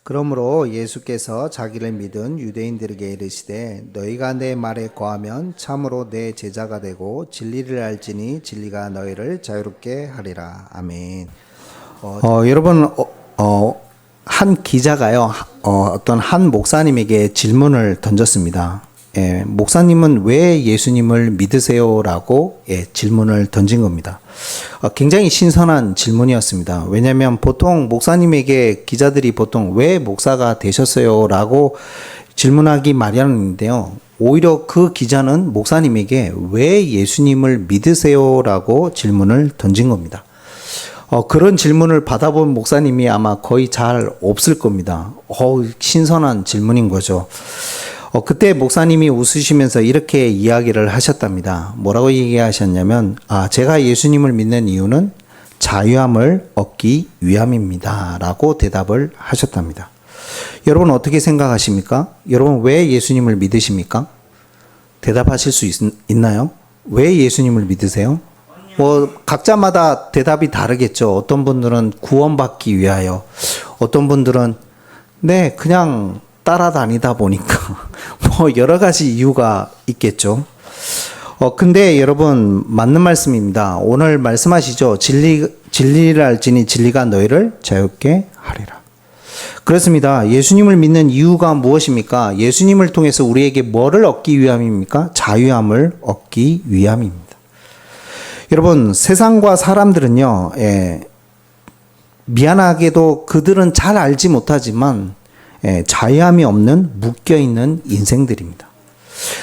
그러므로 예수께서 자기를 믿은 유대인들에게 이르시되 너희가 내 말에 거하면 참으로 내 제자가 되고 진리를 알지니 진리가 너희를 자유롭게 하리라. 아멘. 여러분 한 기자가요 어떤 한 목사님에게 질문을 던졌습니다. 목사님은 왜 예수님을 믿으세요라고 질문을 던진 겁니다. 굉장히 신선한 질문이었습니다. 왜냐하면 보통 목사님에게 기자들이 보통 왜 목사가 되셨어요라고 질문하기 마련인데요. 오히려 그 기자는 목사님에게 왜 예수님을 믿으세요라고 질문을 던진 겁니다. 그런 질문을 받아본 목사님이 아마 거의 잘 없을 겁니다. 신선한 질문인 거죠. 그때 목사님이 웃으시면서 이렇게 이야기를 하셨답니다. 뭐라고 얘기하셨냐면, 제가 예수님을 믿는 이유는 자유함을 얻기 위함입니다. 라고 대답을 하셨답니다. 여러분 어떻게 생각하십니까? 여러분 왜 예수님을 믿으십니까? 대답하실 수 있나요? 왜 예수님을 믿으세요? 각자마다 대답이 다르겠죠. 어떤 분들은 구원받기 위하여, 어떤 분들은 그냥 따라다니다 보니까 여러 가지 이유가 있겠죠. 근데 여러분 맞는 말씀입니다. 오늘 말씀하시죠. 진리를 알지니 진리가 너희를 자유롭게 하리라. 그렇습니다. 예수님을 믿는 이유가 무엇입니까? 예수님을 통해서 우리에게 뭐를 얻기 위함입니까? 자유함을 얻기 위함입니다. 여러분 세상과 사람들은요, 미안하게도 그들은 잘 알지 못하지만 자유함이 없는 묶여있는 인생들입니다.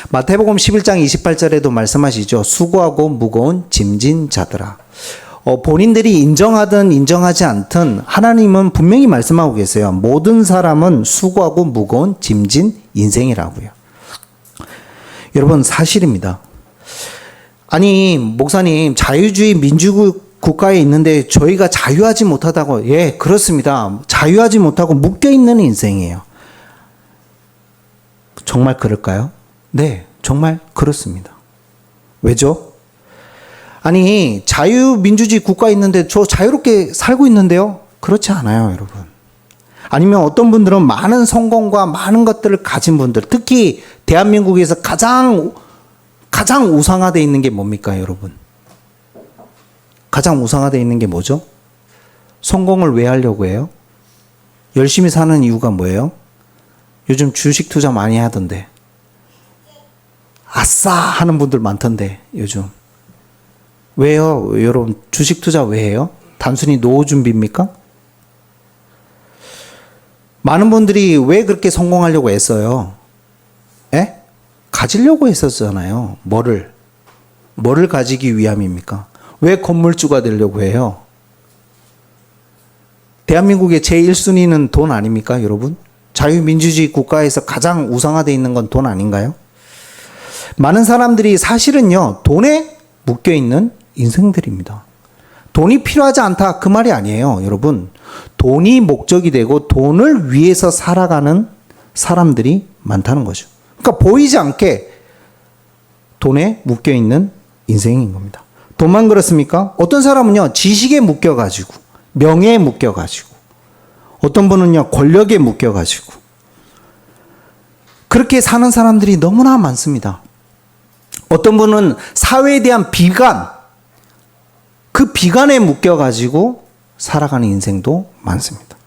마태복음 11장 28절에도 말씀하시죠. 수고하고 무거운 짐진 자들아. 본인들이 인정하든 인정하지 않든 하나님은 분명히 말씀하고 계세요. 모든 사람은 수고하고 무거운 짐진 인생이라고요. 여러분 사실입니다. 아니 목사님 자유주의 민주주의 국가에 있는데 저희가 자유하지 못하다고. 그렇습니다. 자유하지 못하고 묶여있는 인생이에요. 정말 그럴까요? 네, 정말 그렇습니다. 왜죠? 아니 자유민주주의 국가에 있는데 저 자유롭게 살고 있는데요? 그렇지 않아요, 여러분. 아니면 어떤 분들은 많은 성공과 많은 것들을 가진 분들, 특히 대한민국에서 가장 우상화되어 있는 게 뭡니까, 여러분? 가장 우상화되어 있는 게 뭐죠? 성공을 왜 하려고 해요? 열심히 사는 이유가 뭐예요? 요즘 주식 투자 많이 하던데. 아싸 하는 분들 많던데 요즘. 왜요? 여러분 주식 투자 왜 해요? 단순히 노후 준비입니까? 많은 분들이 왜 그렇게 성공하려고 했어요? 가지려고 했었잖아요. 뭐를 가지기 위함입니까? 왜 건물주가 되려고 해요? 대한민국의 제1순위는 돈 아닙니까, 여러분? 자유민주주의 국가에서 가장 우상화되어 있는 건 돈 아닌가요? 많은 사람들이 사실은요, 돈에 묶여있는 인생들입니다. 돈이 필요하지 않다, 그 말이 아니에요, 여러분. 돈이 목적이 되고 돈을 위해서 살아가는 사람들이 많다는 거죠. 그러니까 보이지 않게 돈에 묶여있는 인생인 겁니다. 돈만 그렇습니까? 어떤 사람은요, 지식에 묶여가지고, 명예에 묶여가지고, 어떤 분은요, 권력에 묶여가지고, 그렇게 사는 사람들이 너무나 많습니다. 어떤 분은 사회에 대한 비관, 그 비관에 묶여가지고 살아가는 인생도 많습니다.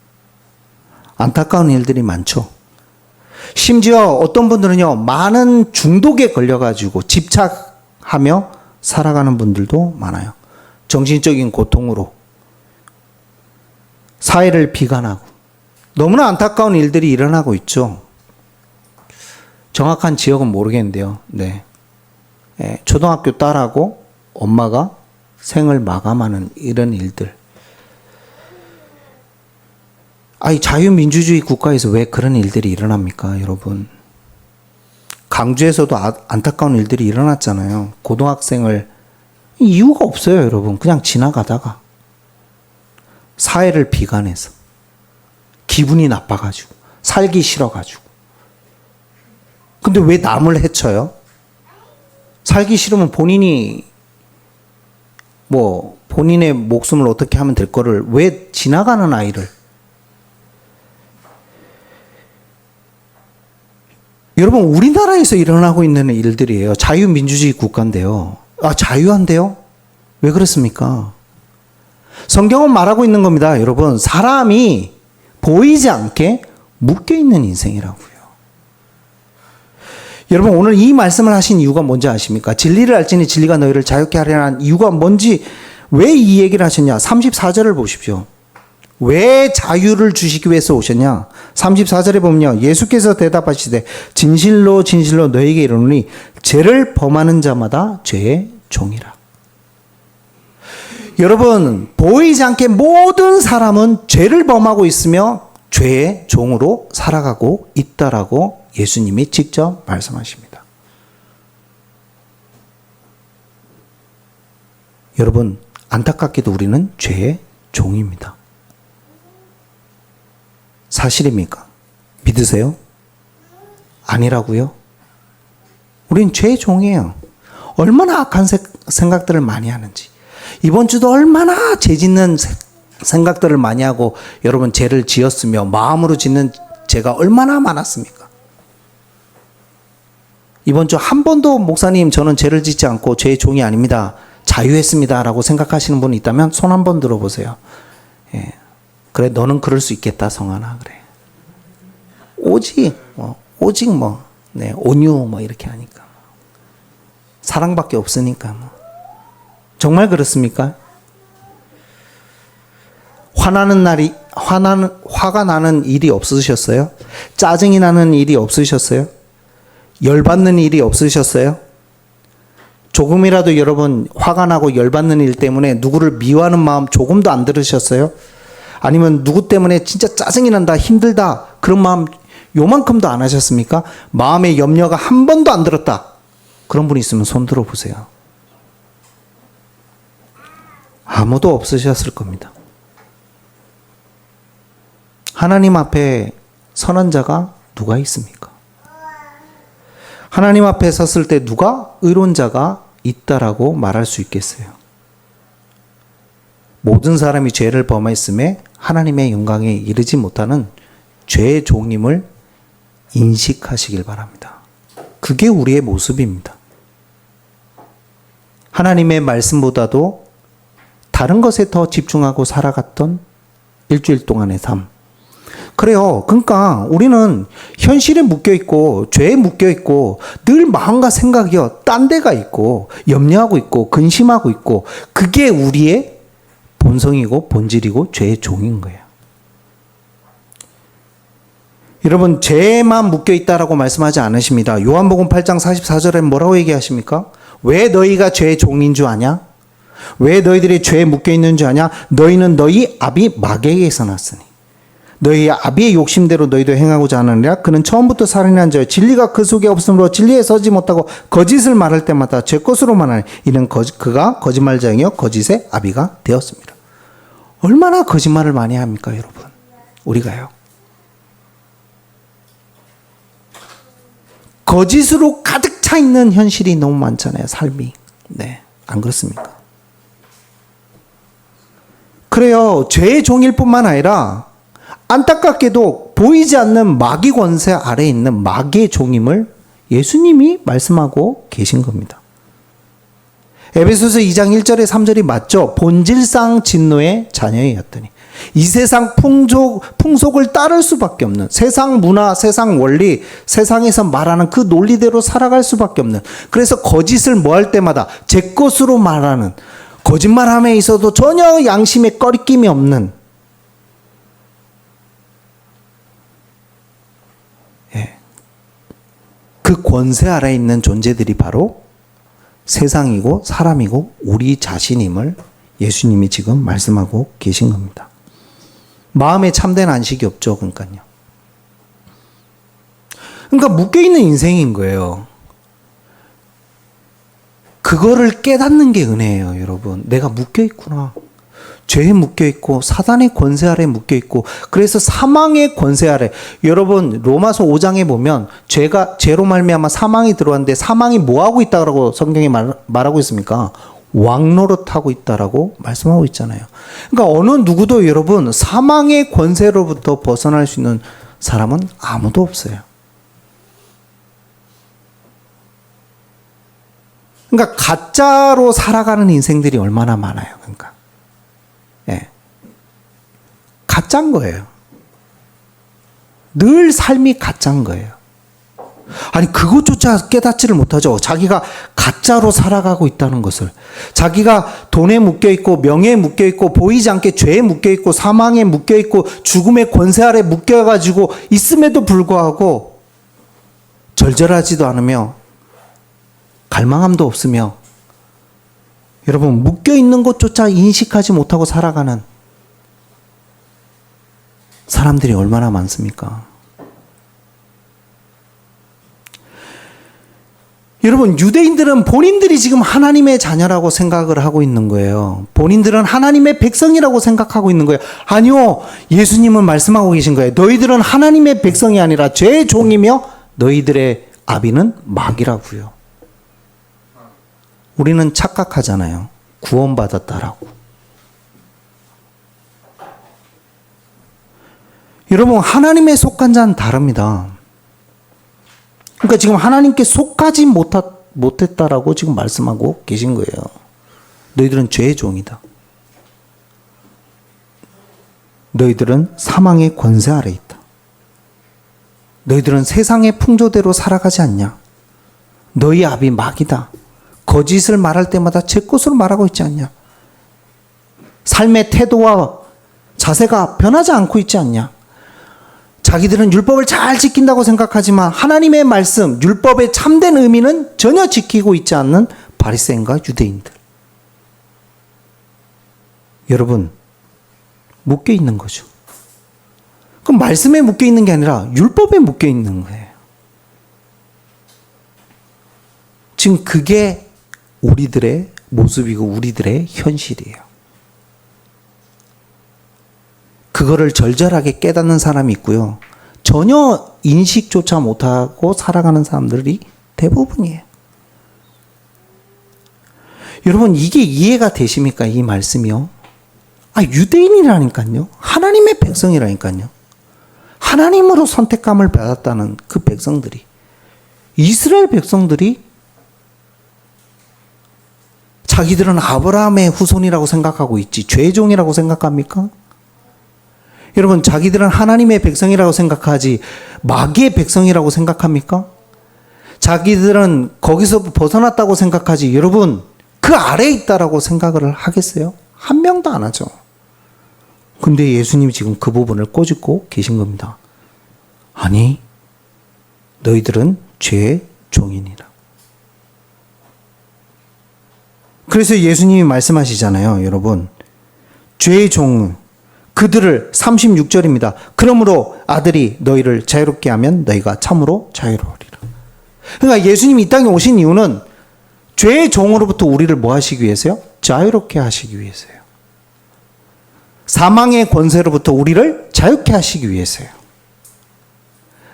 안타까운 일들이 많죠. 심지어 어떤 분들은요, 많은 중독에 걸려가지고 집착하며 살아가는 분들도 많아요. 정신적인 고통으로 사회를 비관하고 너무나 안타까운 일들이 일어나고 있죠. 정확한 지역은 모르겠는데요. 초등학교 딸하고 엄마가 생을 마감하는 이런 일들. 자유민주주의 국가에서 왜 그런 일들이 일어납니까, 여러분? 강주에서도 안타까운 일들이 일어났잖아요. 고등학생을, 이유가 없어요, 여러분. 그냥 지나가다가 사회를 비관해서 기분이 나빠가지고 살기 싫어가지고. 근데 왜 남을 해쳐요? 살기 싫으면 본인이 본인의 목숨을 어떻게 하면 될 거를 왜 지나가는 아이를. 여러분, 우리나라에서 일어나고 있는 일들이에요. 자유민주주의 국가인데요. 자유한데요? 왜 그렇습니까? 성경은 말하고 있는 겁니다. 여러분, 사람이 보이지 않게 묶여있는 인생이라고요. 여러분, 오늘 이 말씀을 하신 이유가 뭔지 아십니까? 진리를 알지니 진리가 너희를 자유케 하려는 이유가 뭔지, 왜 이 얘기를 하셨냐? 34절을 보십시오. 왜 자유를 주시기 위해서 오셨냐? 34절에 보면요. 예수께서 대답하시되 진실로 진실로 너희에게 이르노니 죄를 범하는 자마다 죄의 종이라. 여러분, 보이지 않게 모든 사람은 죄를 범하고 있으며 죄의 종으로 살아가고 있다라고 예수님이 직접 말씀하십니다. 여러분, 안타깝게도 우리는 죄의 종입니다. 사실입니까? 믿으세요? 아니라고요? 우린 죄의 종이에요. 얼마나 악한 생각들을 많이 하는지. 이번 주도 얼마나 죄 짓는 생각들을 많이 하고 여러분 죄를 지었으며 마음으로 짓는 죄가 얼마나 많았습니까? 이번 주 한 번도 목사님 저는 죄를 짓지 않고 죄의 종이 아닙니다. 자유했습니다. 라고 생각하시는 분이 있다면 손 한 번 들어보세요. 예. 그래, 너는 그럴 수 있겠다, 성환아. 그래. 오직 온유 이렇게 하니까. 사랑밖에 없으니까 정말 그렇습니까? 화가 나는 일이 없으셨어요? 짜증이 나는 일이 없으셨어요? 열받는 일이 없으셨어요? 조금이라도 여러분 화가 나고 열받는 일 때문에 누구를 미워하는 마음 조금도 안 들으셨어요? 아니면 누구 때문에 진짜 짜증이 난다, 힘들다, 그런 마음 요만큼도 안 하셨습니까? 마음의 염려가 한 번도 안 들었다. 그런 분 있으면 손 들어보세요. 아무도 없으셨을 겁니다. 하나님 앞에 선한 자가 누가 있습니까? 하나님 앞에 섰을 때 누가 의로운 자가 있다라고 말할 수 있겠어요? 모든 사람이 죄를 범했음에 하나님의 영광에 이르지 못하는 죄의 종임을 인식하시길 바랍니다. 그게 우리의 모습입니다. 하나님의 말씀보다도 다른 것에 더 집중하고 살아갔던 일주일 동안의 삶. 그래요. 그러니까 우리는 현실에 묶여있고 죄에 묶여있고 늘 마음과 생각이요 딴 데가 있고 염려하고 있고 근심하고 있고 그게 우리의 본성이고 본질이고 죄의 종인 거예요. 여러분, 죄에만 묶여있다라고 말씀하지 않으십니다. 요한복음 8장 44절에 뭐라고 얘기하십니까? 왜 너희가 죄의 종인 줄 아냐? 왜 너희들이 죄에 묶여있는 줄 아냐? 너희는 너희 아비 마귀에게서 났으니 너희 아비의 욕심대로 너희도 행하고자 하느니라. 그는 처음부터 살인한 자요 진리가 그 속에 없으므로 진리에 서지 못하고 거짓을 말할 때마다 제 것으로 말하니 이는 그가 거짓말자이요 거짓의 아비가 되었습니다. 얼마나 거짓말을 많이 합니까, 여러분? 우리가요. 거짓으로 가득 차 있는 현실이 너무 많잖아요, 삶이. 네, 안 그렇습니까? 그래요. 죄의 종일 뿐만 아니라 안타깝게도 보이지 않는 마귀 권세 아래에 있는 마귀의 종임을 예수님이 말씀하고 계신 겁니다. 에베소서 2장 1절에 3절이 맞죠? 본질상 진노의 자녀였더니 이 세상 풍속을 따를 수밖에 없는 세상 문화, 세상 원리, 세상에서 말하는 그 논리대로 살아갈 수밖에 없는, 그래서 거짓을 뭐 할 때마다 제 것으로 말하는, 거짓말함에 있어도 전혀 양심에 꺼리낌이 없는, 그 권세 아래에 있는 존재들이 바로 세상이고 사람이고 우리 자신임을 예수님이 지금 말씀하고 계신 겁니다. 마음에 참된 안식이 없죠. 그러니까 묶여있는 인생인 거예요. 그거를 깨닫는 게 은혜예요, 여러분. 내가 묶여있구나. 죄에 묶여있고 사단의 권세 아래 묶여있고, 그래서 사망의 권세 아래. 여러분, 로마서 5장에 보면 죄로 말미암아 사망이 들어왔는데 사망이 뭐하고 있다고 성경이 말하고 있습니까? 왕노릇하고 있다라고 말씀하고 있잖아요. 그러니까 어느 누구도 여러분 사망의 권세로부터 벗어날 수 있는 사람은 아무도 없어요. 그러니까 가짜로 살아가는 인생들이 얼마나 많아요. 그러니까 예. 가짜인 거예요. 늘 삶이 가짜인 거예요. 아니 그것조차 깨닫지를 못하죠. 자기가 가짜로 살아가고 있다는 것을. 자기가 돈에 묶여있고 명예에 묶여있고 보이지 않게 죄에 묶여있고 사망에 묶여있고 죽음의 권세 아래 묶여가지고 있음에도 불구하고 절절하지도 않으며 갈망함도 없으며 여러분 묶여있는 것조차 인식하지 못하고 살아가는 사람들이 얼마나 많습니까? 여러분 유대인들은 본인들이 지금 하나님의 자녀라고 생각을 하고 있는 거예요. 본인들은 하나님의 백성이라고 생각하고 있는 거예요. 아니요. 예수님은 말씀하고 계신 거예요. 너희들은 하나님의 백성이 아니라 죄의 종이며 너희들의 아비는 마귀라고요. 우리는 착각하잖아요. 구원받았다라고. 여러분 하나님의 속한 자는 다릅니다. 그러니까 지금 하나님께 속하지 못했다라고 지금 말씀하고 계신 거예요. 너희들은 죄의 종이다. 너희들은 사망의 권세 아래 있다. 너희들은 세상의 풍조대로 살아가지 않냐. 너희 아비 마귀다. 거짓을 말할 때마다 제 것으로 말하고 있지 않냐. 삶의 태도와 자세가 변하지 않고 있지 않냐. 자기들은 율법을 잘 지킨다고 생각하지만 하나님의 말씀, 율법의 참된 의미는 전혀 지키고 있지 않는 바리새인과 유대인들. 여러분, 묶여 있는 거죠. 그럼 말씀에 묶여 있는 게 아니라 율법에 묶여 있는 거예요. 지금 그게 우리들의 모습이고 우리들의 현실이에요. 그거를 절절하게 깨닫는 사람이 있고요. 전혀 인식조차 못하고 살아가는 사람들이 대부분이에요. 여러분 이게 이해가 되십니까? 이 말씀이요. 유대인이라니까요. 하나님의 백성이라니까요. 하나님으로 선택감을 받았다는 그 백성들이, 이스라엘 백성들이 자기들은 아브라함의 후손이라고 생각하고 있지 죄종이라고 생각합니까? 여러분 자기들은 하나님의 백성이라고 생각하지 마귀의 백성이라고 생각합니까? 자기들은 거기서 벗어났다고 생각하지 여러분 그 아래에 있다라고 생각을 하겠어요? 한 명도 안 하죠. 근데 예수님이 지금 그 부분을 꼬집고 계신 겁니다. 아니 너희들은 죄의 종이니라. 그래서 예수님이 말씀하시잖아요. 여러분 죄의 종 그들을 36절입니다. 그러므로 아들이 너희를 자유롭게 하면 너희가 참으로 자유로우리라. 그러니까 예수님이 이 땅에 오신 이유는 죄의 종으로부터 우리를 뭐 하시기 위해서요? 자유롭게 하시기 위해서요. 사망의 권세로부터 우리를 자유케 하시기 위해서요.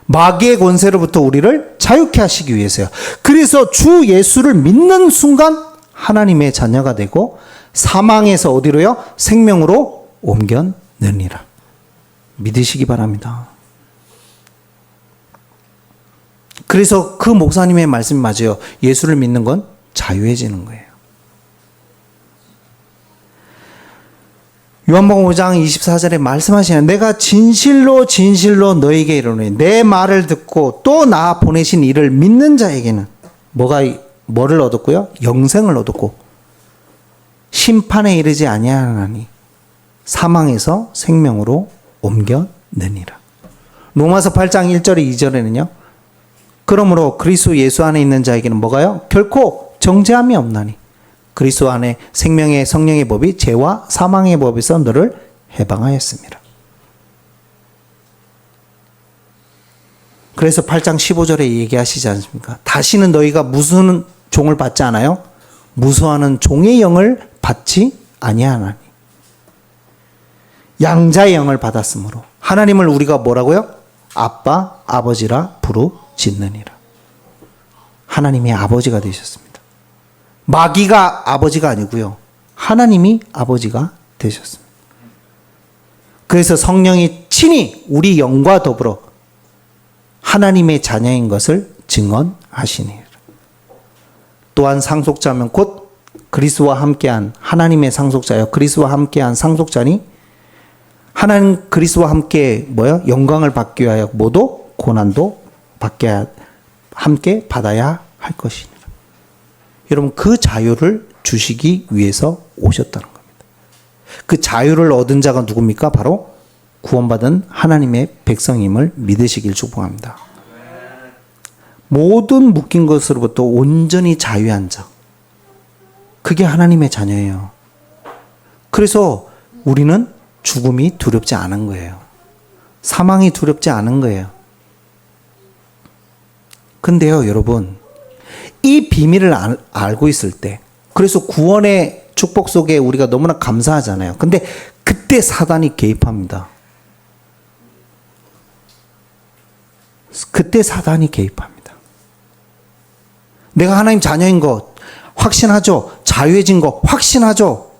마귀의 권세로부터 우리를 자유케 하시기 위해서요. 그래서 주 예수를 믿는 순간 하나님의 자녀가 되고 사망에서 어디로요? 생명으로 옮겨내니라. 믿으시기 바랍니다. 그래서 그 목사님의 말씀이 맞아요. 예수를 믿는 건 자유해지는 거예요. 요한복음 5장 24절에 말씀하시는 내가 진실로 진실로 너에게 이르노니 내 말을 듣고 또 나 보내신 이를 믿는 자에게는 뭐를 얻었고요? 영생을 얻었고 심판에 이르지 아니하나니 사망에서 생명으로 옮겨내니라. 로마서 8장 1절에 2절에는요. 그러므로 그리스도 예수 안에 있는 자에게는 뭐가요? 결코 정죄함이 없나니 그리스도 안에 생명의 성령의 법이 죄와 사망의 법에서 너를 해방하였습니다. 그래서 8장 15절에 얘기하시지 않습니까? 다시는 너희가 무슨 종을 받지 않아요? 무수하는 종의 영을 받지 아니하나니 양자의 영을 받았으므로 하나님을 우리가 뭐라고요? 아빠, 아버지라 부르짖느니라. 하나님이 아버지가 되셨습니다. 마귀가 아버지가 아니고요. 하나님이 아버지가 되셨습니다. 그래서 성령이 친히 우리 영과 더불어 하나님의 자녀인 것을 증언하시니라. 또한 상속자면 곧 그리스도와 함께한 하나님의 상속자여 그리스도와 함께한 상속자니 하나님 그리스도와 함께 영광을 받기 위하여 모두 고난도 함께 받아야 할 것이니라. 여러분 그 자유를 주시기 위해서 오셨다는 겁니다. 그 자유를 얻은 자가 누굽니까? 바로 구원받은 하나님의 백성임을 믿으시길 축복합니다. 모든 묶인 것으로부터 온전히 자유한 자. 그게 하나님의 자녀예요. 그래서 우리는 죽음이 두렵지 않은 거예요. 사망이 두렵지 않은 거예요. 근데요, 여러분, 이 비밀을 알고 있을 때, 그래서 구원의 축복 속에 우리가 너무나 감사하잖아요. 근데 그때 사단이 개입합니다. 그때 사단이 개입합니다. 내가 하나님 자녀인 것 확신하죠? 자유해진 것 확신하죠?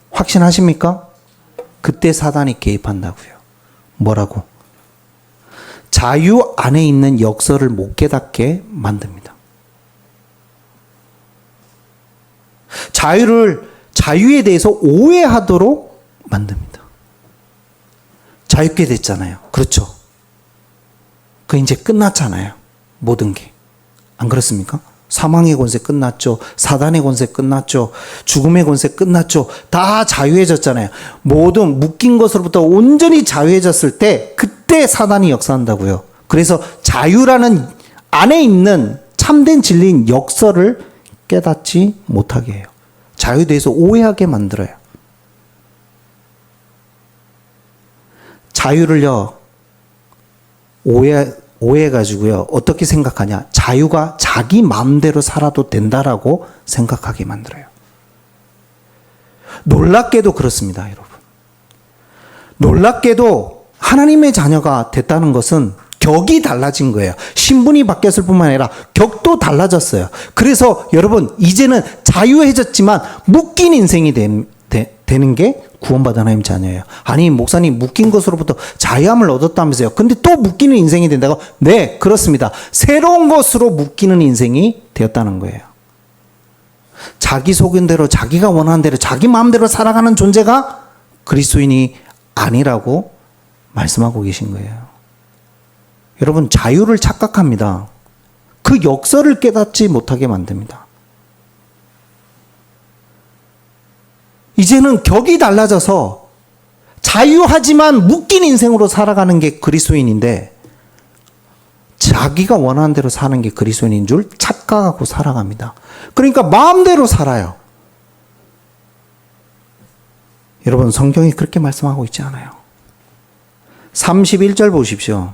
확신하십니까? 그때 사단이 개입한다고요. 뭐라고? 자유 안에 있는 역사를 못 깨닫게 만듭니다. 자유에 대해서 오해하도록 만듭니다. 자유케 됐잖아요. 그렇죠? 그 이제 끝났잖아요. 모든 게. 안 그렇습니까? 사망의 권세 끝났죠. 사단의 권세 끝났죠. 죽음의 권세 끝났죠. 다 자유해졌잖아요. 모든 묶인 것으로부터 온전히 자유해졌을 때 그때 사단이 역사한다고요. 그래서 자유라는 안에 있는 참된 진리인 역사를 깨닫지 못하게 해요. 자유에 대해서 오해하게 만들어요. 자유를요, 오해해가지고요, 어떻게 생각하냐. 자유가 자기 마음대로 살아도 된다라고 생각하게 만들어요. 놀랍게도 그렇습니다, 여러분. 놀랍게도 하나님의 자녀가 됐다는 것은 격이 달라진 거예요. 신분이 바뀌었을 뿐만 아니라 격도 달라졌어요. 그래서 여러분, 이제는 자유해졌지만 묶인 인생이 되는 게 구원받은 하나님 자녀예요. 아니, 목사님, 묶인 것으로부터 자유함을 얻었다면서요. 근데 또 묶이는 인생이 된다고? 네, 그렇습니다. 새로운 것으로 묶이는 인생이 되었다는 거예요. 자기 소견대로, 자기가 원하는 대로, 자기 마음대로 살아가는 존재가 그리스도인이 아니라고 말씀하고 계신 거예요. 여러분, 자유를 착각합니다. 그 역사를 깨닫지 못하게 만듭니다. 이제는 격이 달라져서 자유하지만 묶인 인생으로 살아가는 게 그리스도인인데 자기가 원하는 대로 사는 게 그리스도인인 줄 착각하고 살아갑니다. 그러니까 마음대로 살아요. 여러분, 성경이 그렇게 말씀하고 있지 않아요. 31절 보십시오.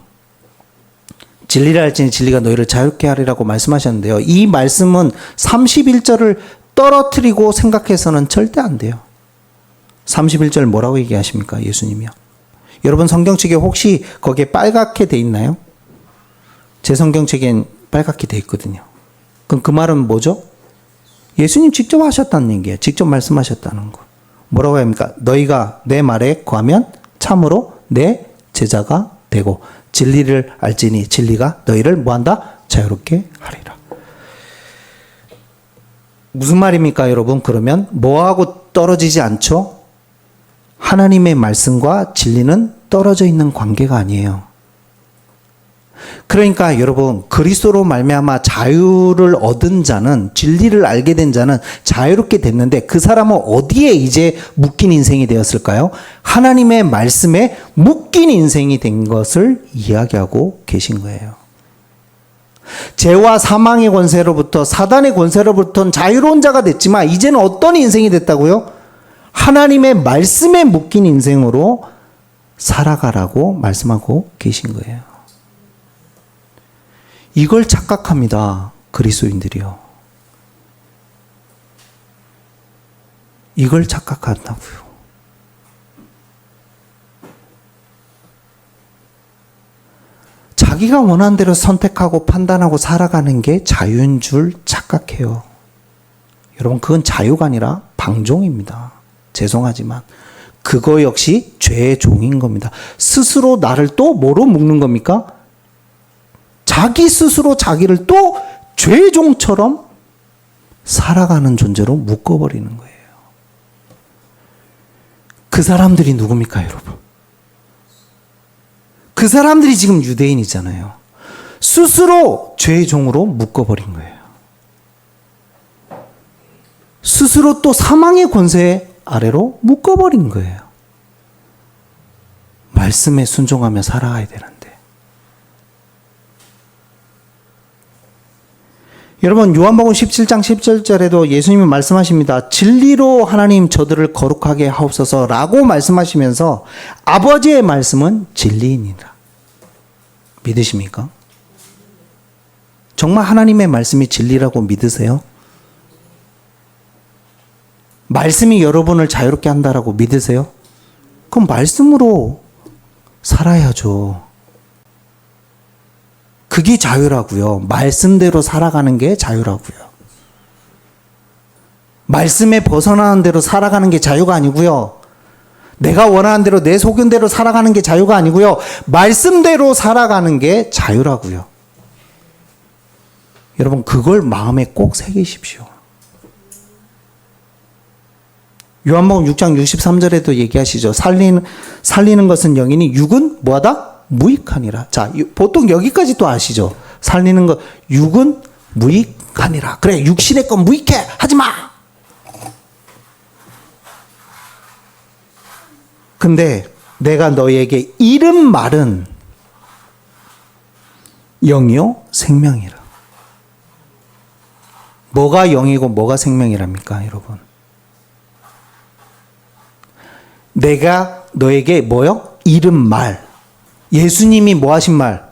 진리를 알지니 진리가 너희를 자유케 하리라고 말씀하셨는데요. 이 말씀은 31절을 떨어뜨리고 생각해서는 절대 안 돼요. 31절 뭐라고 얘기하십니까? 예수님이요. 여러분 성경책에 혹시 거기에 빨갛게 돼 있나요? 제 성경책엔 빨갛게 돼 있거든요. 그럼 그 말은 뭐죠? 예수님 직접 하셨다는 얘기예요. 직접 말씀하셨다는 거. 뭐라고 합니까? 너희가 내 말에 거하면 참으로 내 제자가 되고 진리를 알지니 진리가 너희를 뭐한다? 자유롭게 하리라. 무슨 말입니까, 여러분? 그러면 뭐하고 떨어지지 않죠? 하나님의 말씀과 진리는 떨어져 있는 관계가 아니에요. 그러니까 여러분, 그리스도로 말미암아 자유를 얻은 자는, 진리를 알게 된 자는 자유롭게 됐는데 그 사람은 어디에 이제 묶인 인생이 되었을까요? 하나님의 말씀에 묶인 인생이 된 것을 이야기하고 계신 거예요. 죄와 사망의 권세로부터, 사단의 권세로부터는 자유로운 자가 됐지만 이제는 어떤 인생이 됐다고요? 하나님의 말씀에 묶인 인생으로 살아가라고 말씀하고 계신 거예요. 이걸 착각합니다, 그리스도인들이요. 이걸 착각한다고요. 자기가 원하는 대로 선택하고 판단하고 살아가는 게 자유인 줄 착각해요. 여러분, 그건 자유가 아니라 방종입니다. 죄송하지만 그거 역시 죄의 종인 겁니다. 스스로 나를 또 뭐로 묶는 겁니까? 자기 스스로 자기를 또 죄의 종처럼 살아가는 존재로 묶어버리는 거예요. 그 사람들이 누굽니까, 여러분? 그 사람들이 지금 유대인이잖아요. 스스로 죄의 종으로 묶어버린 거예요. 스스로 또 사망의 권세 아래로 묶어버린 거예요. 말씀에 순종하며 살아가야 되는데. 여러분, 요한복음 17장 17절에도 예수님이 말씀하십니다. 진리로 하나님 저들을 거룩하게 하옵소서라고 말씀하시면서 아버지의 말씀은 진리이니라. 믿으십니까? 정말 하나님의 말씀이 진리라고 믿으세요? 말씀이 여러분을 자유롭게 한다라고 믿으세요? 그럼 말씀으로 살아야죠. 그게 자유라고요. 말씀대로 살아가는 게 자유라고요. 말씀에 벗어나는 대로 살아가는 게 자유가 아니고요. 내가 원하는 대로 내 소견대로 살아가는 게 자유가 아니고요. 말씀대로 살아가는 게 자유라고요. 여러분, 그걸 마음에 꼭 새기십시오. 요한복음 6장 63절에도 얘기하시죠. 살리는 것은 영이니 육은 뭐하다? 무익하니라. 자, 보통 여기까지 또 아시죠? 살리는 것, 육은 무익하니라. 그래, 육신의 건 무익해. 하지 마. 근데 내가 너에게 이른 말은 영이요 생명이라. 뭐가 영이고 뭐가 생명이랍니까, 여러분? 내가 너에게 뭐요? 이른 말. 예수님이 뭐 하신 말?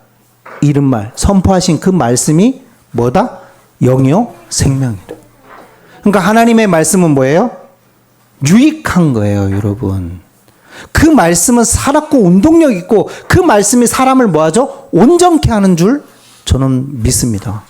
이른 말. 선포하신 그 말씀이 뭐다? 영이요 생명이라. 그러니까 하나님의 말씀은 뭐예요? 유익한 거예요, 여러분. 그 말씀은 살았고 운동력 있고 그 말씀이 사람을 뭐 하죠? 온전케 하는 줄 저는 믿습니다.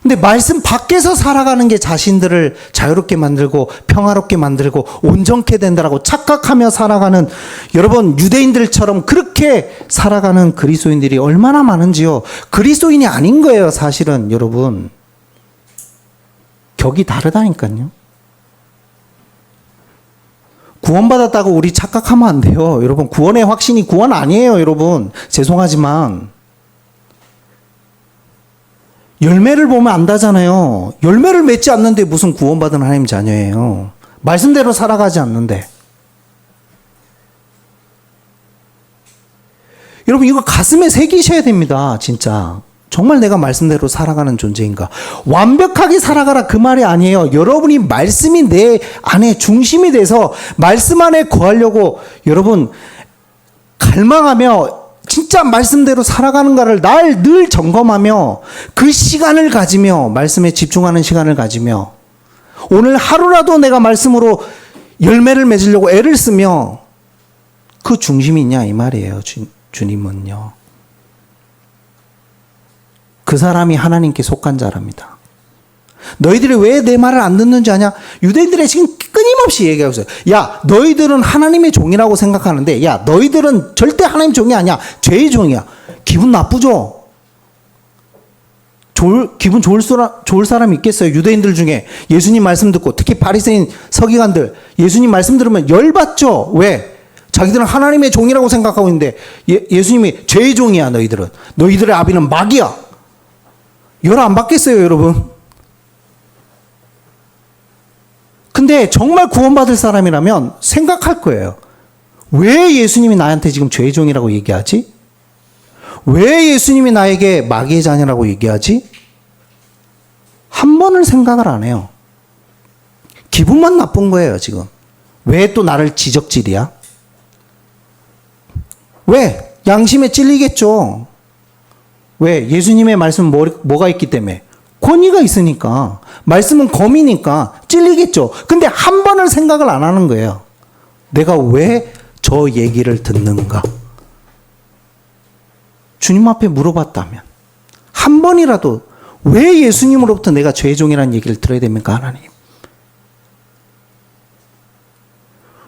근데 말씀 밖에서 살아가는 게 자신들을 자유롭게 만들고 평화롭게 만들고 온전케 된다라고 착각하며 살아가는, 여러분, 유대인들처럼 그렇게 살아가는 그리스도인들이 얼마나 많은지요. 그리스도인이 아닌 거예요, 사실은. 여러분, 격이 다르다니까요. 구원받았다고 우리 착각하면 안 돼요. 여러분, 구원의 확신이 구원 아니에요, 여러분. 죄송하지만. 열매를 보면 안다잖아요. 열매를 맺지 않는데 무슨 구원받은 하나님 자녀예요. 말씀대로 살아가지 않는데. 여러분, 이거 가슴에 새기셔야 됩니다. 진짜. 정말 내가 말씀대로 살아가는 존재인가. 완벽하게 살아가라 그 말이 아니에요. 여러분이 말씀이 내 안에 중심이 돼서 말씀 안에 거하려고 여러분 갈망하며 진짜 말씀대로 살아가는가를 늘 점검하며 그 시간을 가지며 말씀에 집중하는 시간을 가지며 오늘 하루라도 내가 말씀으로 열매를 맺으려고 애를 쓰며 그 중심이 있냐 이 말이에요. 주님은요. 그 사람이 하나님께 속한 자랍니다. 너희들이 왜 내 말을 안 듣는지 아냐? 유대인들이 지금 끊임없이 얘기하고 있어요. 야, 너희들은 하나님의 종이라고 생각하는데, 야, 너희들은 절대 하나님 종이 아니야. 죄의 종이야. 기분 나쁘죠? 기분 좋을 사람 있겠어요? 유대인들 중에 예수님 말씀 듣고, 특히 바리새인 서기관들, 예수님 말씀 들으면 열받죠? 왜? 자기들은 하나님의 종이라고 생각하고 있는데, 예수님이 죄의 종이야, 너희들은. 너희들의 아비는 마귀야. 열 안 받겠어요, 여러분? 근데 정말 구원받을 사람이라면 생각할 거예요. 왜 예수님이 나한테 지금 죄의 종이라고 얘기하지? 왜 예수님이 나에게 마귀의 자녀라고 얘기하지? 한 번을 생각을 안 해요. 기분만 나쁜 거예요, 지금. 왜 또 나를 지적질이야? 왜? 양심에 찔리겠죠. 왜? 예수님의 말씀은 뭐가 있기 때문에? 권위가 있으니까. 말씀은 검이니까 찔리겠죠. 근데 한 번을 생각을 안 하는 거예요. 내가 왜 저 얘기를 듣는가? 주님 앞에 물어봤다면 한 번이라도 왜 예수님으로부터 내가 죄의 종이라는 얘기를 들어야 됩니까, 하나님?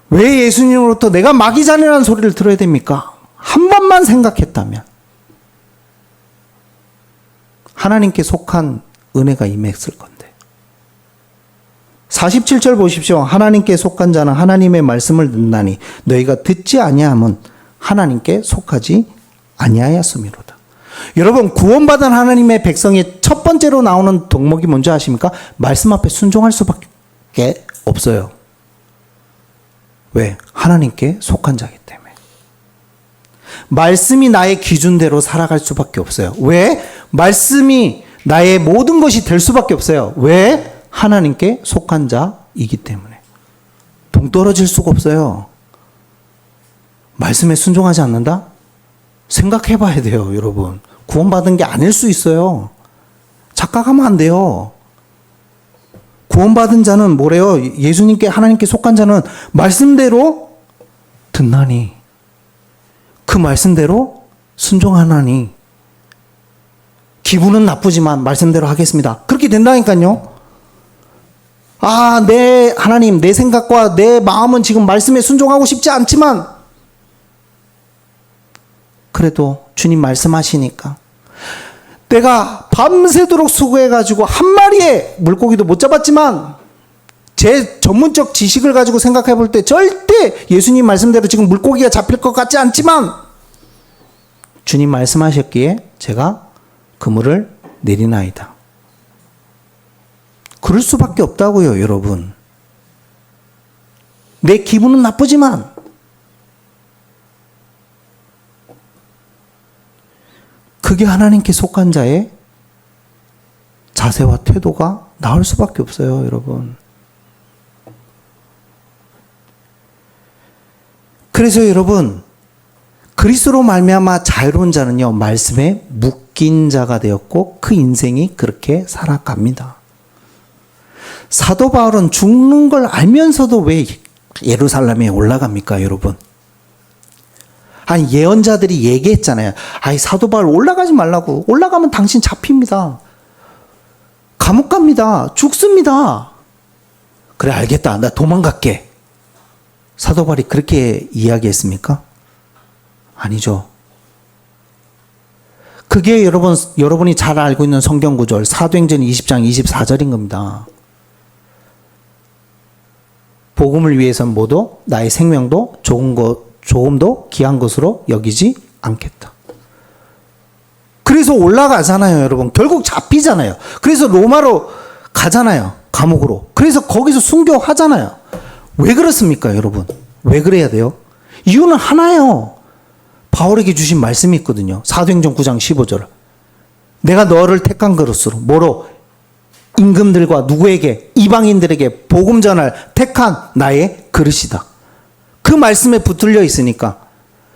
왜 예수님으로부터 내가 마귀 자녀라는 소리를 들어야 됩니까? 한 번만 생각했다면 하나님께 속한 은혜가 임했을 건데. 47절 보십시오. 하나님께 속한 자는 하나님의 말씀을 듣나니 너희가 듣지 아니함은 하나님께 속하지 아니하였음이로다. 여러분, 구원받은 하나님의 백성의 첫 번째로 나오는 덕목이 뭔지 아십니까? 말씀 앞에 순종할 수밖에 없어요. 왜? 하나님께 속한 자이기 때문에. 말씀이 나의 기준대로 살아갈 수밖에 없어요. 왜? 말씀이 나의 모든 것이 될 수밖에 없어요. 왜? 하나님께 속한 자이기 때문에. 동떨어질 수가 없어요. 말씀에 순종하지 않는다? 생각해 봐야 돼요, 여러분. 구원받은 게 아닐 수 있어요. 착각하면 안 돼요. 구원받은 자는 뭐래요? 예수님께, 하나님께 속한 자는 말씀대로 듣나니, 그 말씀대로 순종하나니, 기분은 나쁘지만 말씀대로 하겠습니다. 그렇게 된다니까요. 아, 하나님, 내 생각과 내 마음은 지금 말씀에 순종하고 싶지 않지만, 그래도 주님 말씀하시니까 내가 밤새도록 수고해가지고 한 마리의 물고기도 못 잡았지만 제 전문적 지식을 가지고 생각해 볼 때 절대 예수님 말씀대로 지금 물고기가 잡힐 것 같지 않지만 주님 말씀하셨기에 제가 그물을 내리나이다. 그럴 수밖에 없다고요, 여러분. 내 기분은 나쁘지만 그게 하나님께 속한 자의 자세와 태도가 나올 수밖에 없어요, 여러분. 그래서 여러분, 그리스도로 말미암아 자유로운 자는요, 말씀에 묶인 자가 되었고 그 인생이 그렇게 살아갑니다. 사도 바울은 죽는 걸 알면서도 왜 예루살렘에 올라갑니까, 여러분? 아니, 예언자들이 얘기했잖아요. 아니, 사도 바울 올라가지 말라고. 올라가면 당신 잡힙니다. 감옥 갑니다. 죽습니다. 그래, 알겠다. 나 도망갈게. 사도 바울이 그렇게 이야기했습니까? 아니죠. 그게 여러분이 잘 알고 있는 성경 구절, 사도행전 20장 24절인 겁니다. 복음을 위해서는 모두 나의 생명도 조금도 귀한 것으로 여기지 않겠다. 그래서 올라가잖아요, 여러분. 결국 잡히잖아요. 그래서 로마로 가잖아요, 감옥으로. 그래서 거기서 순교하잖아요. 왜 그렇습니까, 여러분? 왜 그래야 돼요? 이유는 하나예요. 바울에게 주신 말씀이 있거든요. 사도행전 9장 15절. 내가 너를 택한 그릇으로, 뭐로? 임금들과 누구에게? 이방인들에게 복음 전할 택한 나의 그릇이다. 그 말씀에 붙들려 있으니까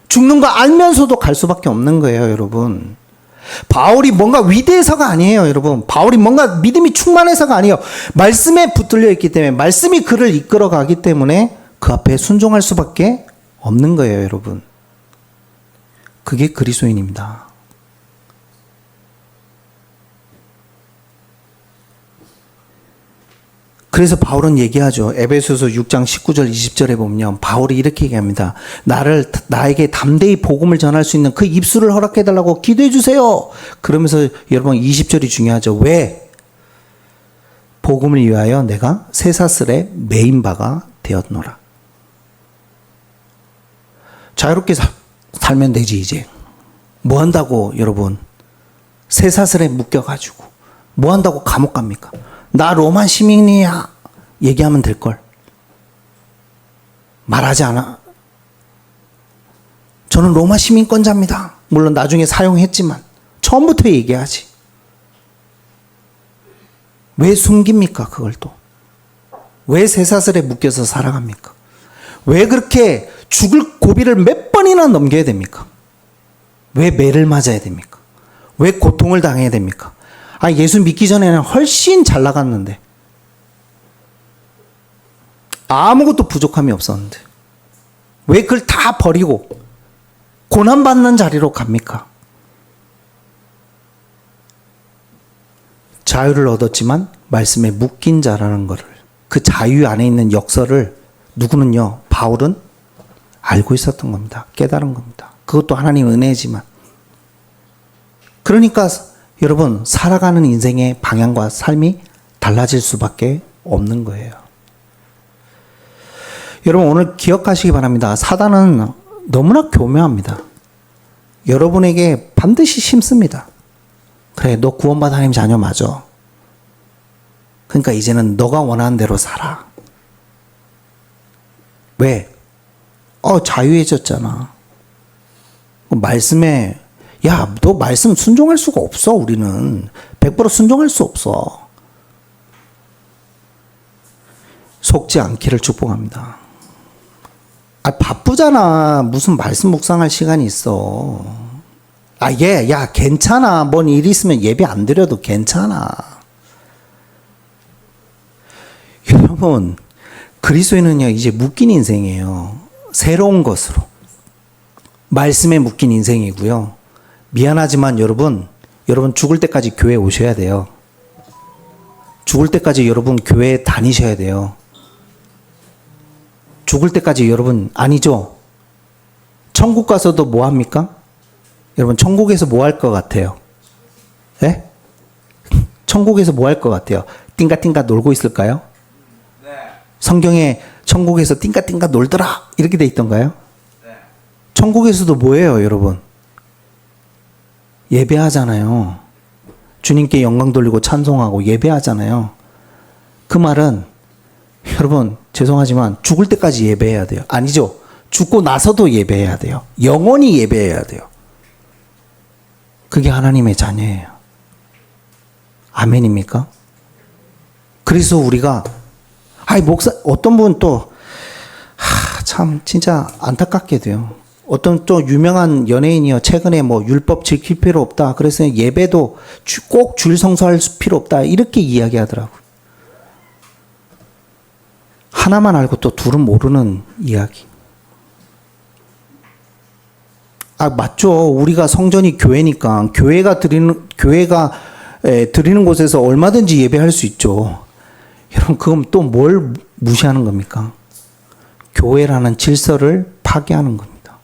죽는 거 알면서도 갈 수밖에 없는 거예요, 여러분. 바울이 뭔가 위대해서가 아니에요, 여러분. 바울이 뭔가 믿음이 충만해서가 아니에요. 말씀에 붙들려 있기 때문에, 말씀이 그를 이끌어 가기 때문에 그 앞에 순종할 수밖에 없는 거예요, 여러분. 그게 그리스도인입니다. 그래서 바울은 얘기하죠. 에베소서 6장 19절 20절에 보면 바울이 이렇게 얘기합니다. 나에게 담대히 복음을 전할 수 있는 그 입술을 허락해 달라고 기도해 주세요. 그러면서 여러분 20절이 중요하죠. 왜? 복음을 위하여 내가 쇠사슬에 매인 바가 되었노라. 자유롭게 살면 되지 이제. 뭐 한다고 여러분 쇠사슬에 묶여가지고 뭐 한다고 감옥 갑니까? 나 로마 시민이야 얘기하면 될걸. 말하지 않아. 저는 로마 시민권자입니다. 물론 나중에 사용했지만 처음부터 얘기하지. 왜 숨깁니까, 그걸 또? 왜 쇠사슬에 묶여서 살아갑니까? 왜 그렇게 죽을 고비를 몇 번이나 넘겨야 됩니까? 왜 매를 맞아야 됩니까? 왜 고통을 당해야 됩니까? 아, 예수 믿기 전에는 훨씬 잘 나갔는데. 아무것도 부족함이 없었는데. 왜 그걸 다 버리고 고난받는 자리로 갑니까? 자유를 얻었지만 말씀에 묶인 자라는 것을, 그 자유 안에 있는 역설을 누구는요, 바울은 알고 있었던 겁니다. 깨달은 겁니다. 그것도 하나님 은혜지만. 그러니까 여러분, 살아가는 인생의 방향과 삶이 달라질 수밖에 없는 거예요. 여러분, 오늘 기억하시기 바랍니다. 사단은 너무나 교묘합니다. 여러분에게 반드시 심습니다. 그래, 너 구원받은 하나님 자녀 맞아. 그러니까 이제는 너가 원하는 대로 살아. 왜? 자유해졌잖아. 말씀에, 야, 너 말씀 순종할 수가 없어, 우리는. 100% 순종할 수 없어. 속지 않기를 축복합니다. 바쁘잖아. 무슨 말씀 묵상할 시간이 있어. 야, 괜찮아. 뭔 일 있으면 예배 안 드려도 괜찮아. 여러분, 그리스도인은요, 이제 묶인 인생이에요. 새로운 것으로. 말씀에 묶인 인생이고요. 미안하지만 여러분 죽을 때까지 교회 오셔야 돼요. 죽을 때까지 여러분 교회 다니셔야 돼요. 죽을 때까지 여러분, 아니죠? 천국 가서도 뭐 합니까? 여러분, 천국에서 뭐 할 것 같아요? 예? 천국에서 뭐 할 것 같아요? 띵가띵가 놀고 있을까요? 네. 성경에 천국에서 띵가띵가 놀더라 이렇게 돼 있던가요? 네. 천국에서도 뭐예요, 여러분? 예배하잖아요. 주님께 영광 돌리고 찬송하고 예배하잖아요. 그 말은 여러분, 죄송하지만 죽을 때까지 예배해야 돼요. 아니죠. 죽고 나서도 예배해야 돼요. 영원히 예배해야 돼요. 그게 하나님의 자녀예요. 아멘입니까? 그래서 우리가 목사, 어떤 분은 또 참 진짜 안타깝게 돼요. 어떤 또 유명한 연예인이요, 최근에 뭐 율법 지킬 필요 없다, 그래서 예배도 꼭 줄 성수할 필요 없다 이렇게 이야기하더라고요. 하나만 알고 또 둘은 모르는 이야기. 맞죠. 우리가 성전이 교회니까 교회가 드리는 곳에서 얼마든지 예배할 수 있죠. 여러분, 그럼 또 뭘 무시하는 겁니까? 교회라는 질서를 파괴하는 겁니다.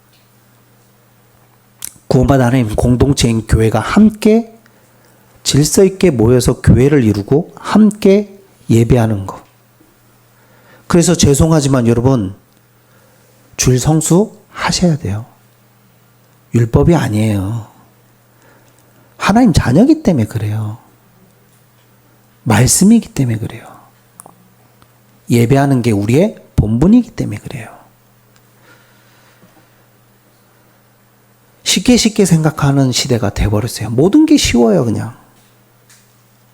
구원받은 하나님 공동체인 교회가 함께 질서 있게 모여서 교회를 이루고 함께 예배하는 것. 그래서 죄송하지만 여러분, 줄 성수 하셔야 돼요. 율법이 아니에요. 하나님 자녀이기 때문에 그래요. 말씀이기 때문에 그래요. 예배하는 게 우리의 본분이기 때문에 그래요. 쉽게 생각하는 시대가 돼버렸어요. 모든 게 쉬워요, 그냥.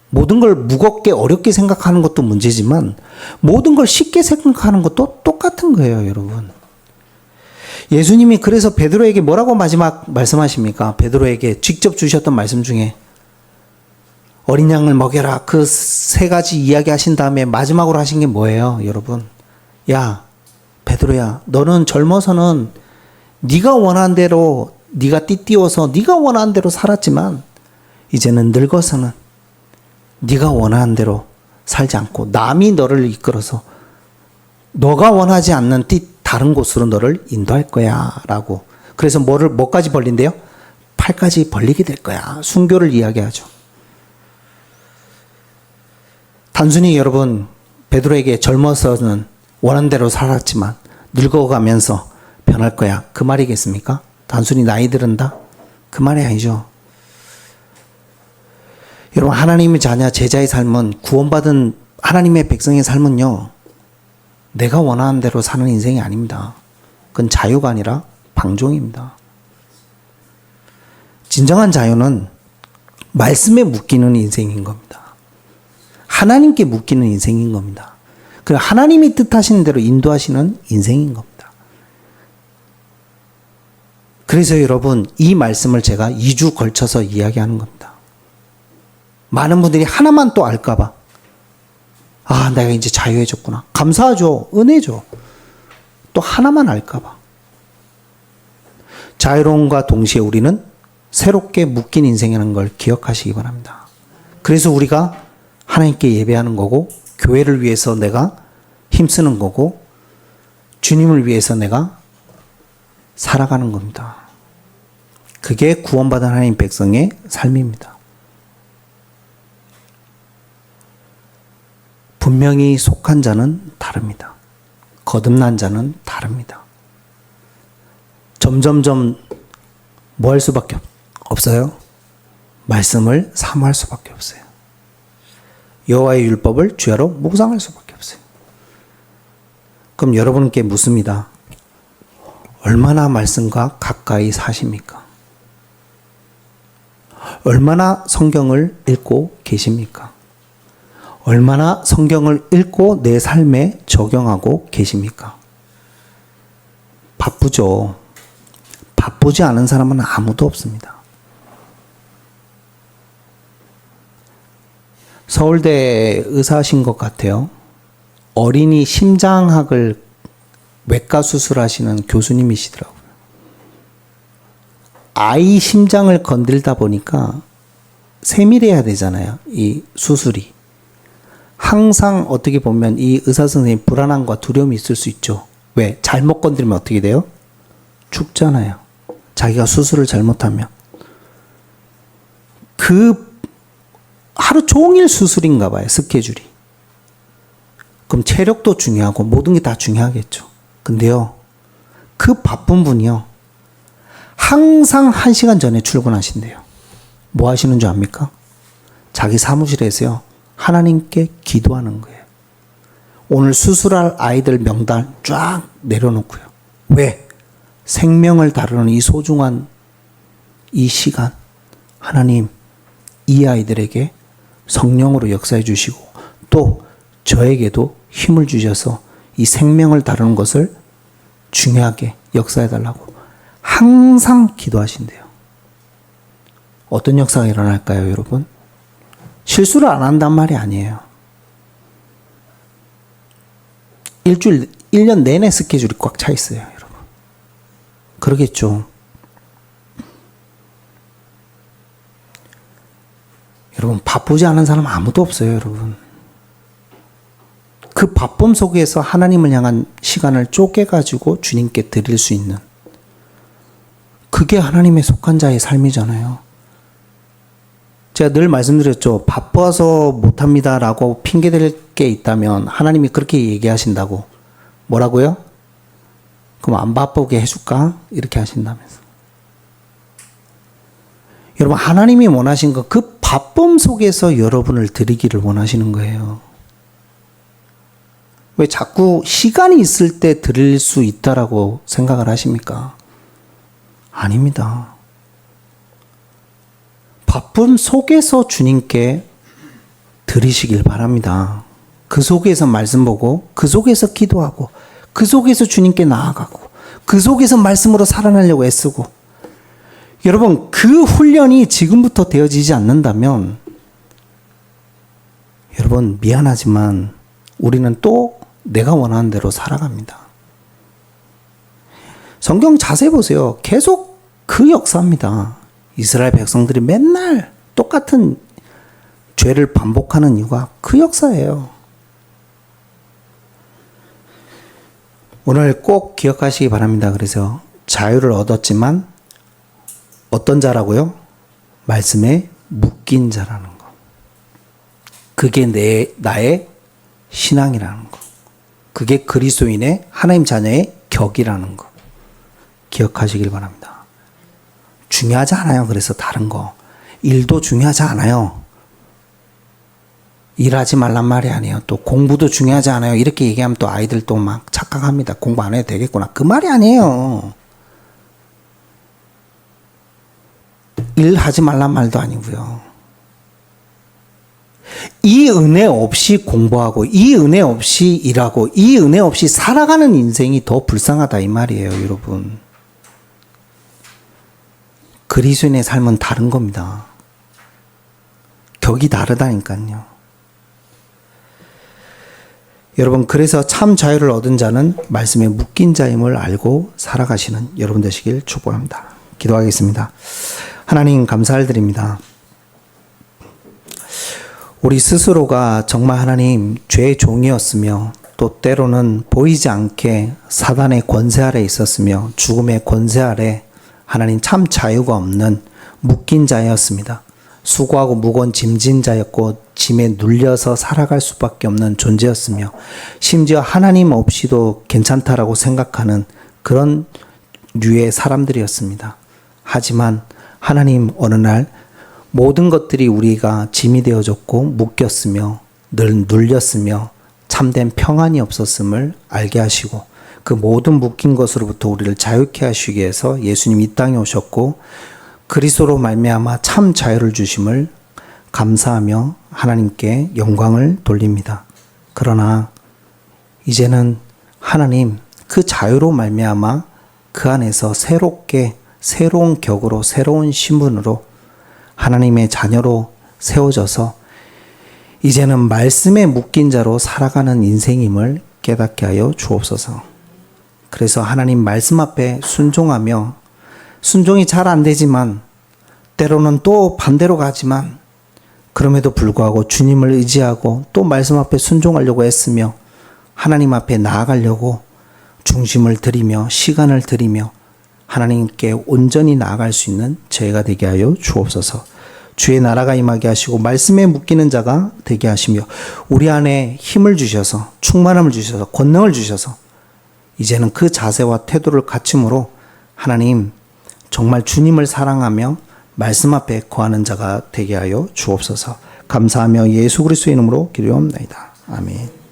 모든 걸 무겁게 어렵게 생각하는 것도 문제지만 모든 걸 쉽게 생각하는 것도 똑같은 거예요, 여러분. 예수님이 그래서 베드로에게 뭐라고 마지막 말씀하십니까? 베드로에게 직접 주셨던 말씀 중에 어린 양을 먹여라, 그 세 가지 이야기 하신 다음에 마지막으로 하신 게 뭐예요, 여러분? 야, 베드로야, 너는 젊어서는 네가 원하는 대로, 네가 띠띠워서 네가 원하는 대로 살았지만 이제는 늙어서는 네가 원하는 대로 살지 않고 남이 너를 이끌어서 너가 원하지 않는 다른 곳으로 너를 인도할 거야 라고. 그래서 뭐까지 벌린대요? 팔까지 벌리게 될 거야. 순교를 이야기하죠. 단순히 여러분, 베드로에게 젊어서는 원하는 대로 살았지만 늙어가면서 변할 거야, 그 말이겠습니까? 단순히 나이 들은다? 그 말이 아니죠. 여러분, 하나님의 자녀, 제자의 삶은, 구원받은 하나님의 백성의 삶은요, 내가 원하는 대로 사는 인생이 아닙니다. 그건 자유가 아니라 방종입니다. 진정한 자유는 말씀에 묶이는 인생인 겁니다. 하나님께 묶이는 인생인 겁니다. 그리고 하나님이 뜻하시는 대로 인도하시는 인생인 겁니다. 그래서 여러분, 이 말씀을 제가 2주 걸쳐서 이야기하는 겁니다. 많은 분들이 하나만 또 알까봐, 내가 이제 자유해졌구나. 감사하죠. 은혜죠. 또 하나만 알까봐. 자유로움과 동시에 우리는 새롭게 묶인 인생이라는 걸 기억하시기 바랍니다. 그래서 우리가 하나님께 예배하는 거고, 교회를 위해서 내가 힘쓰는 거고, 주님을 위해서 내가 살아가는 겁니다. 그게 구원받은 하나님 백성의 삶입니다. 분명히 속한 자는 다릅니다. 거듭난 자는 다릅니다. 점점점 뭐 할 수밖에 없어요? 말씀을 사모할 수밖에 없어요. 여호와의 율법을 주야로 묵상할 수밖에 없어요. 그럼 여러분께 묻습니다. 얼마나 말씀과 가까이 사십니까? 얼마나 성경을 읽고 계십니까? 얼마나 성경을 읽고 내 삶에 적용하고 계십니까? 바쁘죠. 바쁘지 않은 사람은 아무도 없습니다. 서울대 의사신 것 같아요. 어린이 심장학을 외과 수술하시는 교수님이시더라고요. 아이 심장을 건들다 보니까 세밀해야 되잖아요. 이 수술이. 항상 어떻게 보면 이 의사 선생님 불안함과 두려움이 있을 수 있죠. 왜? 잘못 건드리면 어떻게 돼요? 죽잖아요. 자기가 수술을 잘못하면. 그 하루 종일 수술인가 봐요. 스케줄이. 그럼 체력도 중요하고 모든 게 다 중요하겠죠. 근데요. 그 바쁜 분이요. 항상 1시간 전에 출근하신대요. 뭐 하시는 줄 압니까? 자기 사무실에서요. 하나님께 기도하는 거예요. 오늘 수술할 아이들 명단 쫙 내려놓고요. 왜? 생명을 다루는 이 소중한 이 시간, 하나님, 이 아이들에게 성령으로 역사해 주시고 또 저에게도 힘을 주셔서 이 생명을 다루는 것을 중요하게 역사해 달라고 항상 기도하신대요. 어떤 역사가 일어날까요, 여러분? 실수를 안 한단 말이 아니에요. 1년 내내 스케줄이 꽉 차 있어요, 여러분. 그러겠죠. 여러분, 바쁘지 않은 사람 아무도 없어요, 여러분. 그 바쁨 속에서 하나님을 향한 시간을 쪼개가지고 주님께 드릴 수 있는 그게 하나님의 속한 자의 삶이잖아요. 제가 늘 말씀드렸죠. 바빠서 못합니다 라고 핑계댈 게 있다면 하나님이 그렇게 얘기하신다고. 뭐라고요? 그럼 안 바쁘게 해줄까? 이렇게 하신다면서. 여러분, 하나님이 원하신 거 그 바쁨 속에서 여러분을 드리기를 원하시는 거예요. 왜 자꾸 시간이 있을 때 드릴 수 있다라고 생각을 하십니까? 아닙니다. 바쁨 속에서 주님께 드리시길 바랍니다. 그 속에서 말씀 보고, 그 속에서 기도하고, 그 속에서 주님께 나아가고, 그 속에서 말씀으로 살아나려고 애쓰고. 여러분, 그 훈련이 지금부터 되어지지 않는다면, 여러분, 미안하지만 우리는 또 내가 원하는 대로 살아갑니다. 성경 자세히 보세요. 계속 그 역사입니다. 이스라엘 백성들이 맨날 똑같은 죄를 반복하는 이유가 그 역사예요. 오늘 꼭 기억하시기 바랍니다. 그래서 자유를 얻었지만 어떤 자라고요? 말씀에 묶인 자라는 거. 그게 나의 신앙이라는 거. 그게 그리스도인의 하나님 자녀의 격이라는 거. 기억하시길 바랍니다. 중요하지 않아요. 그래서 다른 거. 일도 중요하지 않아요. 일하지 말란 말이 아니에요. 또 공부도 중요하지 않아요. 이렇게 얘기하면 또 아이들 또 막 착각합니다. 공부 안 해도 되겠구나. 그 말이 아니에요. 일하지 말란 말도 아니고요. 이 은혜 없이 공부하고 이 은혜 없이 일하고 이 은혜 없이 살아가는 인생이 더 불쌍하다 이 말이에요, 여러분. 그리스도인의 삶은 다른 겁니다. 격이 다르다니까요. 여러분, 그래서 참 자유를 얻은 자는 말씀에 묶인 자임을 알고 살아가시는 여러분 되시길 축복합니다. 기도하겠습니다. 하나님 감사를 드립니다. 우리 스스로가 정말 하나님 죄의 종이었으며 또 때로는 보이지 않게 사단의 권세 아래 있었으며 죽음의 권세 아래 하나님 참 자유가 없는 묶인 자였습니다. 수고하고 무거운 짐진 자였고 짐에 눌려서 살아갈 수밖에 없는 존재였으며 심지어 하나님 없이도 괜찮다라고 생각하는 그런 류의 사람들이었습니다. 하지만 하나님 어느 날 모든 것들이 우리가 짐이 되어졌고 묶였으며 늘 눌렸으며 참된 평안이 없었음을 알게 하시고 그 모든 묶인 것으로부터 우리를 자유케 하시기 위해서 예수님 이 땅에 오셨고 그리스도로 말미암아 참 자유를 주심을 감사하며 하나님께 영광을 돌립니다. 그러나 이제는 하나님 그 자유로 말미암아 그 안에서 새로운 격으로 새로운 신분으로 하나님의 자녀로 세워져서 이제는 말씀에 묶인 자로 살아가는 인생임을 깨닫게 하여 주옵소서. 그래서 하나님 말씀 앞에 순종하며 순종이 잘 안 되지만 때로는 또 반대로 가지만 그럼에도 불구하고 주님을 의지하고 또 말씀 앞에 순종하려고 애쓰며 하나님 앞에 나아가려고 중심을 들이며 시간을 들이며 하나님께 온전히 나아갈 수 있는 저희가 되게 하여 주옵소서. 주의 나라가 임하게 하시고 말씀에 묶이는 자가 되게 하시며 우리 안에 힘을 주셔서 충만함을 주셔서 권능을 주셔서 이제는 그 자세와 태도를 갖춤으로 하나님 정말 주님을 사랑하며 말씀 앞에 거하는 자가 되게 하여 주옵소서. 감사하며 예수 그리스도의 이름으로 기도합나이다. 아멘.